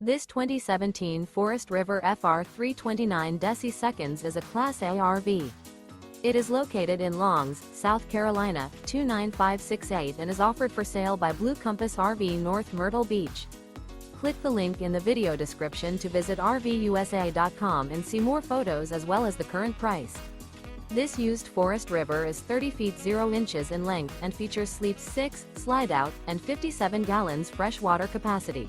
This 2017 Forest River FR3 29ds is a Class A RV. It is located in Longs, South Carolina, 29568 and is offered for sale by Blue Compass RV North Myrtle Beach. Click the link in the video description to visit RVUSA.com and see more photos as well as the current price. This used Forest River is 30 feet 0 inches in length and features sleeps 6, Slideout, and 57 gallons fresh water capacity.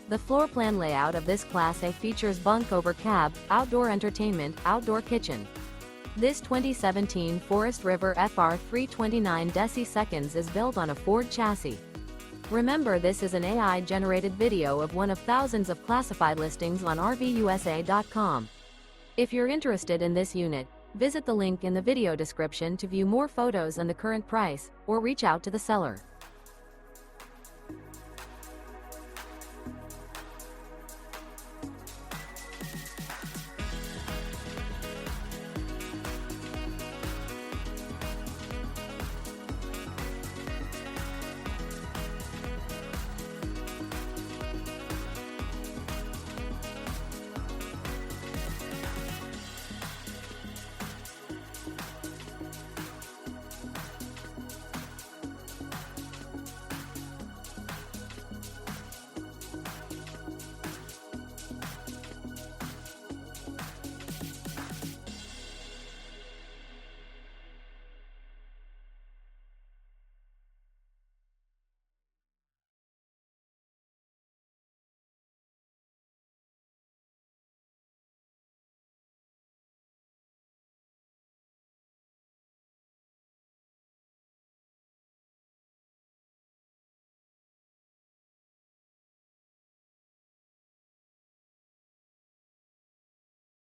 The floor plan layout of this Class A features bunk over cab, outdoor entertainment, outdoor kitchen. This 2017 Forest River FR3 29ds is built on a Ford chassis. Remember, this is an AI-generated video of one of thousands of classified listings on RVUSA.com. If you're interested in this unit, visit the link in the video description to view more photos and the current price, or reach out to the seller.